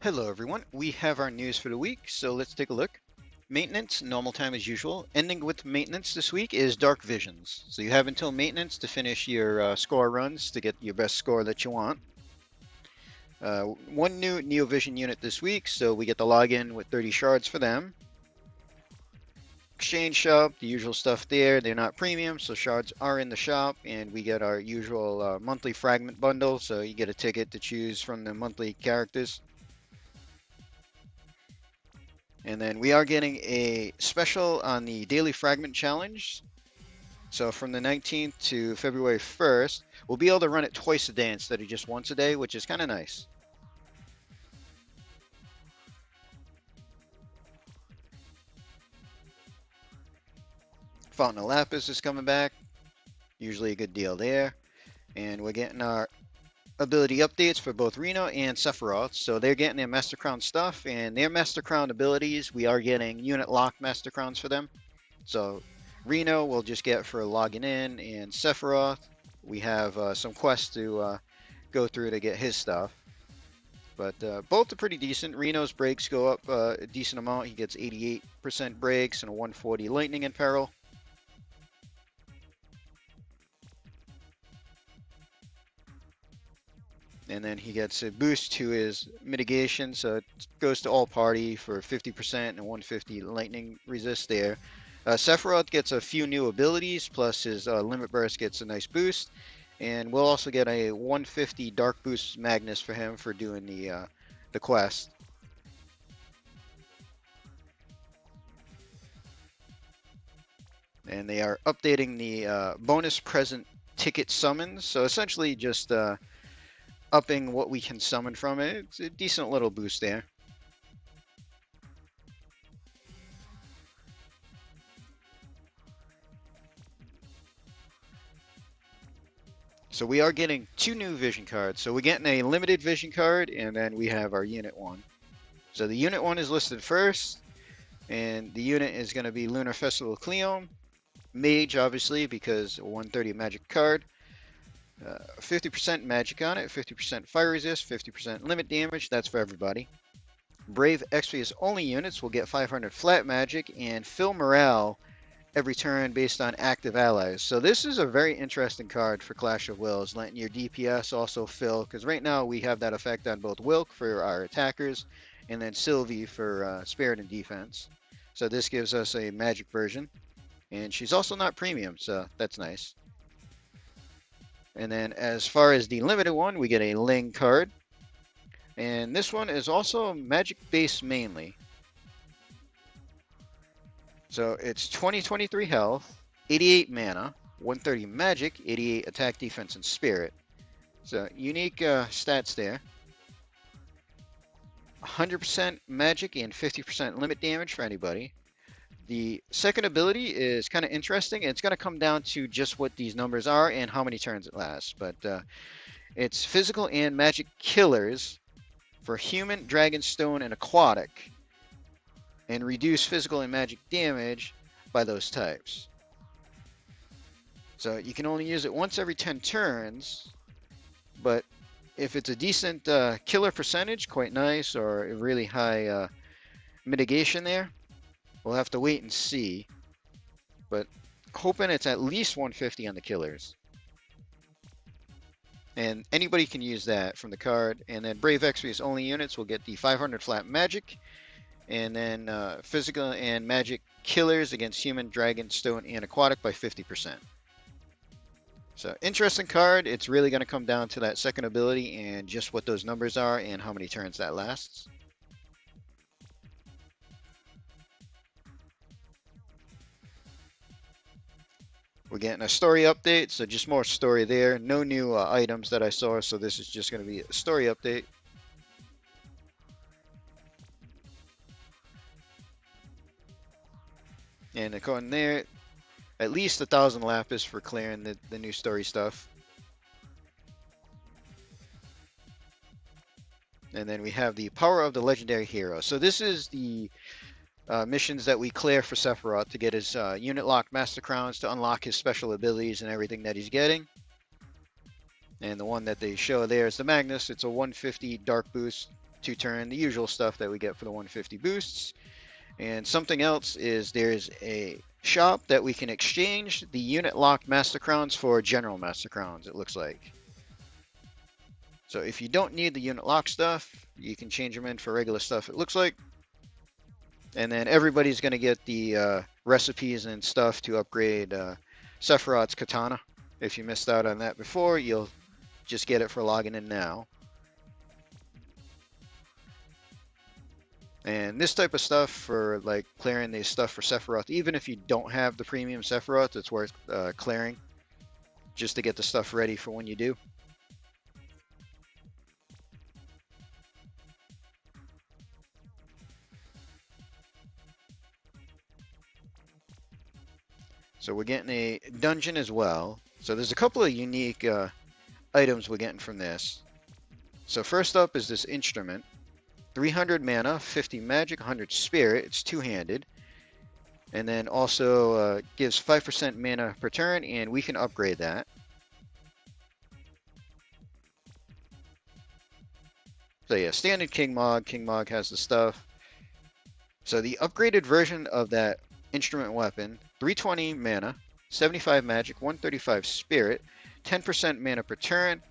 Hello everyone, we have our news for the week, so let's take a look. Maintenance, normal time as usual. Ending with maintenance this week is Dark Visions. So you have until maintenance to finish your score runs to get your best score that you want. One new Neovision unit this week, so we get the login with 30 shards for them. Exchange shop, the usual stuff there. They're not premium, so shards are in the shop, and we get our usual monthly fragment bundle, so you get a ticket to choose from the monthly characters. And then we are getting a special on the Daily Fragment Challenge. So from the 19th to February 1st, we'll be able to run it twice a day instead of just once a day, which is kind of nice. Fountain of Lapis is coming back. Usually a good deal there. And we're getting our ability updates for both Reno and Sephiroth. So they're getting their Master Crown stuff, and their Master Crown abilities, we are getting unit lock Master Crowns for them. So Reno we'll just get for logging in, and Sephiroth, we have some quests to go through to get his stuff. But both are pretty decent. Reno's brakes go up a decent amount. He gets 88% brakes and a 140 lightning in peril. And then he gets a boost to his mitigation, so it goes to all party for 50% and 150 lightning resist there. Sephiroth gets a few new abilities, plus his limit burst gets a nice boost. And we'll also get a 150 Dark Boost Magnus for him for doing the quest. And they are updating the bonus present ticket summons, so essentially just upping what we can summon from it. It's a decent little boost there. So we are getting two new vision cards. So we're getting a limited vision card, and then we have our unit one. So the unit one is listed first, and the unit is going to be Lunar Festival Cleome. Mage, obviously, because a 130 magic card. 50% magic on it, 50% fire resist, 50% limit damage. That's for everybody. Brave Exvius only units will get 500 flat magic and fill morale every turn based on active allies. So this is a very interesting card for Clash of Wills, letting your DPS also fill, because right now we have that effect on both Wilk for our attackers and then Sylvie for spirit and defense. So this gives us a magic version. And she's also not premium, so that's nice. And then as far as the limited one, we get a Ling card. And this one is also magic based mainly. So it's 2023 health, 88 mana, 130 magic, 88 attack, defense, and spirit. So unique stats there. 100% magic and 50% limit damage for anybody. The second ability is kind of interesting. It's going to come down to just what these numbers are and how many turns it lasts. But it's physical and magic killers for human, dragon, stone, and aquatic, and reduce physical and magic damage by those types. So you can only use it once every 10 turns, but if it's a decent killer percentage, quite nice, or a really high mitigation there, we'll have to wait and see, but hoping it's at least 150 on the killers. And anybody can use that from the card. And then Brave Exvius only units will get the 500 flat magic. And then physical and magic killers against human, dragon, stone, and aquatic by 50%. So interesting card. It's really going to come down to that second ability and just what those numbers are and how many turns that lasts. We're getting a story update, so just more story there. No new items that I saw, so this is just going to be a story update. And according there, at least 1,000 lapis for clearing the new story stuff. And then we have the Power of the Legendary Hero. So this is the missions that we clear for Sephiroth to get his unit lock Master Crowns to unlock his special abilities and everything that he's getting. And the one that they show there is the Magnus. It's a 150 Dark Boost 2-turn, the usual stuff that we get for the 150 boosts. And something else is there's a shop that we can exchange the unit locked Master Crowns for general Master Crowns, it looks like. So if you don't need the unit lock stuff, you can change them in for regular stuff, it looks like. And then everybody's going to get the recipes and stuff to upgrade Sephiroth's katana. If you missed out on that before, you'll just get it for logging in now. And this type of stuff for like clearing the stuff for Sephiroth, even if you don't have the premium Sephiroth, it's worth clearing just to get the stuff ready for when you do. So we're getting a dungeon as well. So there's a couple of unique items we're getting from this. So first up is this instrument. 300 mana, 50 magic, 100 spirit. It's two-handed. And then also gives 5% mana per turn, and we can upgrade that. So yeah, standard King Mog. King Mog has the stuff. So the upgraded version of that instrument weapon, 320 mana, 75 magic, 135 spirit, 10% mana per turn.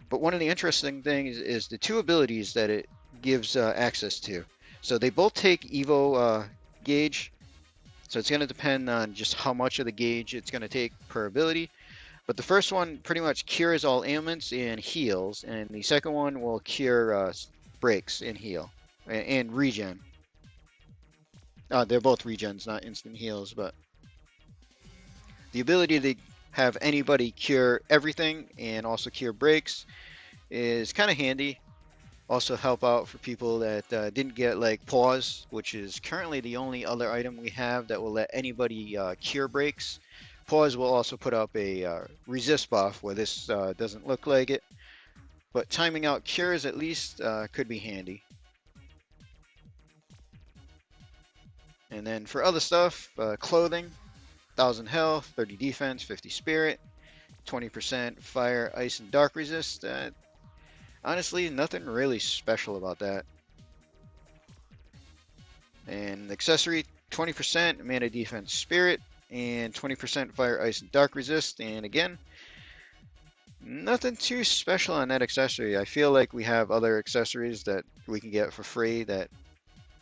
But one of the interesting things is the two abilities that it gives access to. So they both take Evo gauge. So it's going to depend on just how much of the gauge it's going to take per ability. But the first one pretty much cures all ailments and heals. And the second one will cure breaks and heal. And regen. They're both regens, not instant heals. But the ability to have anybody cure everything and also cure breaks is kind of handy. Also help out for people that didn't get like pause, which is currently the only other item we have that will let anybody cure breaks. Pause will also put up a resist buff where this doesn't look like it, but timing out cures at least could be handy. And then for other stuff, clothing, 1000 health, 30 defense, 50 spirit, 20% fire, ice, and dark resist. Honestly, nothing really special about that. And accessory, 20% mana defense spirit, and 20% fire, ice, and dark resist. And again, nothing too special on that accessory. I feel like we have other accessories that we can get for free that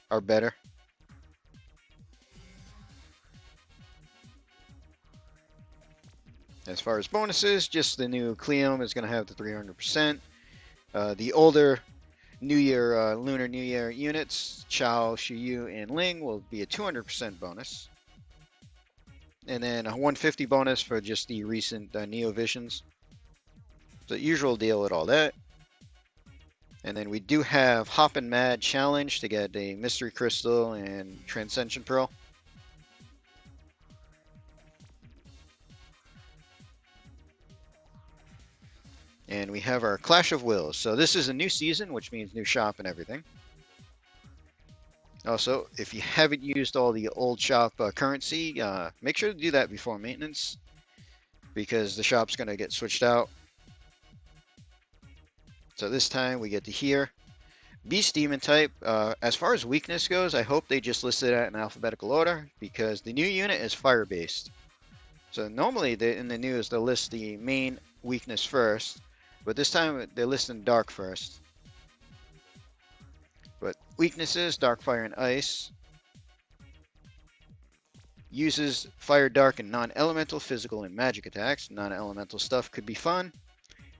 are better. As far as bonuses, just the new Cleome is going to have the 300%. The older New Year, Lunar New Year units, Chao, Shiyu, and Ling will be a 200% bonus. And then a 150 bonus for just the recent Neo Visions. The usual deal with all that. And then we do have Hop and Mad Challenge to get a Mystery Crystal and Transcension Pearl. And we have our Clash of Wills. So this is a new season, which means new shop and everything. Also, if you haven't used all the old shop currency, make sure to do that before maintenance, because the shop's going to get switched out. So this time we get to here. Beast Demon type. As far as weakness goes, I hope they just listed it in alphabetical order, because the new unit is fire-based. So normally in the news they'll list the main weakness first, but this time they're listing dark first. But weaknesses, dark, fire, and ice. Uses fire, dark, and non-elemental physical and magic attacks. Non-elemental stuff could be fun.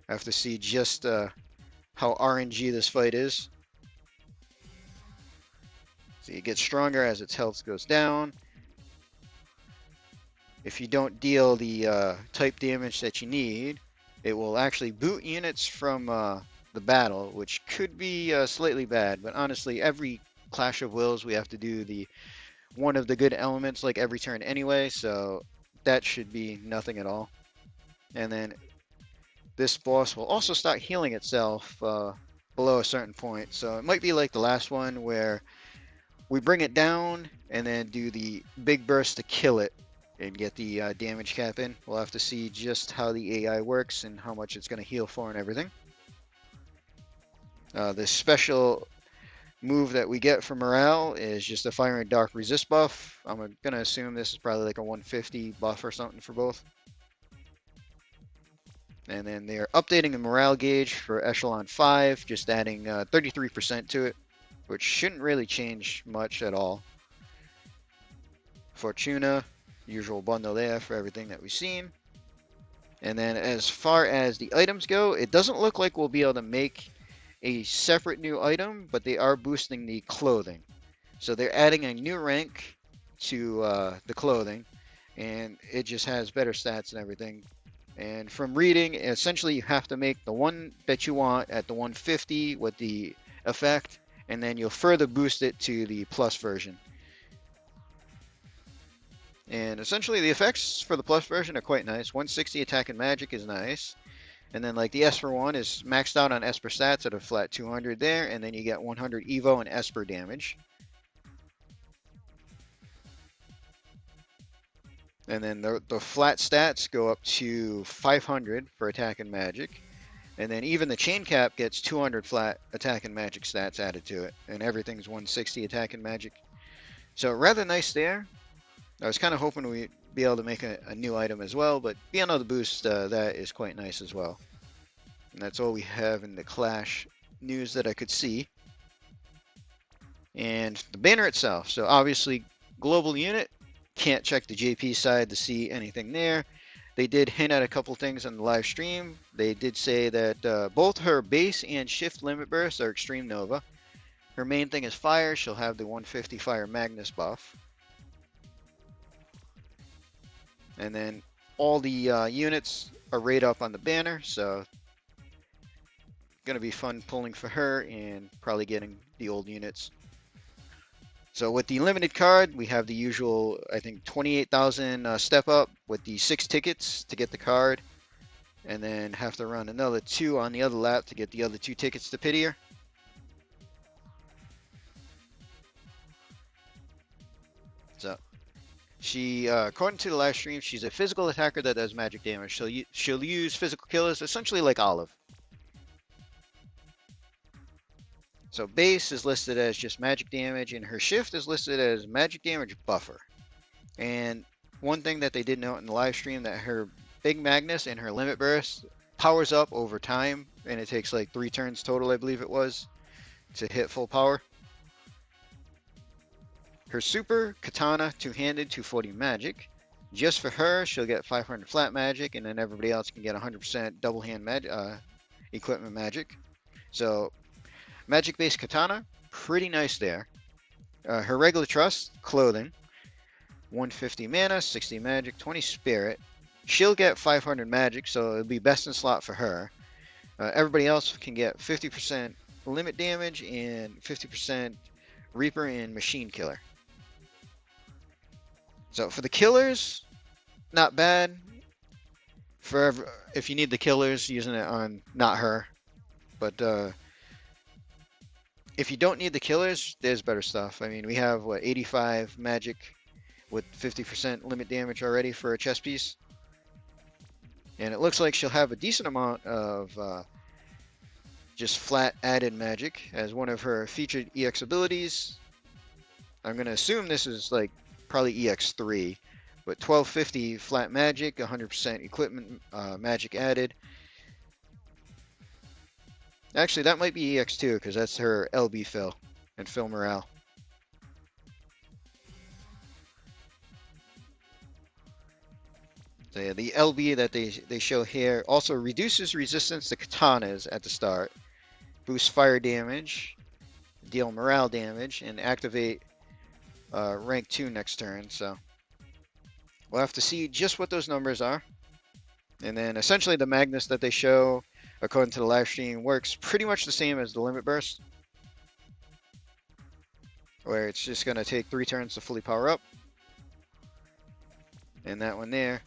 I have to see just how RNG this fight is. So it gets stronger as its health goes down. If you don't deal the type damage that you need, it will actually boot units from the battle, which could be slightly bad. But honestly, every Clash of Wills we have to do one of the good elements like every turn anyway, so that should be nothing at all. And then this boss will also start healing itself below a certain point. So it might be like the last one where we bring it down and then do the big burst to kill it and get the damage cap in. We'll have to see just how the AI works and how much it's going to heal for and everything. The special move that we get for morale is just a fire and dark resist buff. I'm gonna assume this is probably like a 150 buff or something for both. And then they're updating the morale gauge for Echelon 5, just adding 33% to it, which shouldn't really change much at all. Fortuna, usual bundle there for everything that we've seen. And then as far as the items go, it doesn't look like we'll be able to make a separate new item, but they are boosting the clothing. So they're adding a new rank to the clothing, and it just has better stats and everything. And from reading, essentially you have to make the one that you want at the 150 with the effect, and then you'll further boost it to the plus version. And essentially the effects for the plus version are quite nice. 160 attack and magic is nice. And then like the Esper one is maxed out on Esper stats at a flat 200 there, and then you get 100 Evo and Esper damage. And then the flat stats go up to 500 for attack and magic. And then even the chain cap gets 200 flat attack and magic stats added to it. And everything's 160 attack and magic. So rather nice there. I was kind of hoping we'd be able to make a new item as well, but beyond all the boost, that is quite nice as well. And that's all we have in the Clash news that I could see. And the banner itself. So obviously, global unit. Can't check the JP side to see anything there. They did hint at a couple things on the live stream. They did say that both her base and shift limit bursts are extreme nova. Her main thing is fire. She'll have the 150 fire Magnus buff. And then all the units are right up on the banner, so gonna be fun pulling for her and probably getting the old units. So with the limited card, we have the usual, I think, 28,000 step up with the 6 tickets to get the card, and then have to run another 2 on the other lap to get the other 2 tickets to Pitier. So she, according to the live stream, she's a physical attacker that does magic damage. She'll use physical killers, essentially like Olive. So base is listed as just magic damage, and her shift is listed as magic damage buffer. And one thing that they did note in the live stream, that her big Magnus and her limit burst powers up over time, and it takes like 3 turns total, I believe it was, to hit full power. Her super, Katana, two-handed, 240 magic. Just for her, she'll get 500 flat magic, and then everybody else can get 100% double hand equipment magic. So magic-based Katana, pretty nice there. Her regular trust, clothing, 150 mana, 60 magic, 20 spirit. She'll get 500 magic, so it'll be best in slot for her. Everybody else can get 50% limit damage and 50% Reaper and Machine Killer. So for the killers, not bad. If you need the killers, using it on not her, but if you don't need the killers, there's better stuff. I mean, we have, what, 85 magic with 50% limit damage already for a chess piece. And it looks like she'll have a decent amount of just flat added magic as one of her featured EX abilities. I'm going to assume this is like probably EX3, but 1250 flat magic, 100% equipment magic added. Actually, that might be EX2 because that's her LB fill and fill morale. So yeah, the LB that they show here also reduces resistance to katanas at the start, boosts fire damage, deal morale damage, and activate rank 2 next turn. So we'll have to see just what those numbers are. And then essentially the Magnus that they show, according to the live stream, works pretty much the same as the limit burst, where it's just going to take 3 turns to fully power up. And that one there,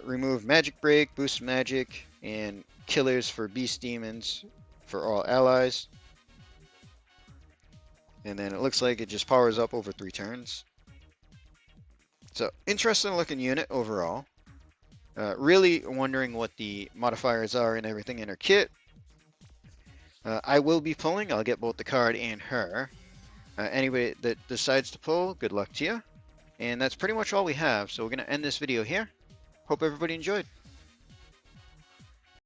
remove magic break, boost magic, and killers for beast demons for all allies. And then it looks like it just powers up over 3 turns. So interesting looking unit overall. Really wondering what the modifiers are and everything in her kit. I will be pulling. I'll get both the card and her. Anybody that decides to pull, good luck to you. And that's pretty much all we have. So we're going to end this video here. Hope everybody enjoyed.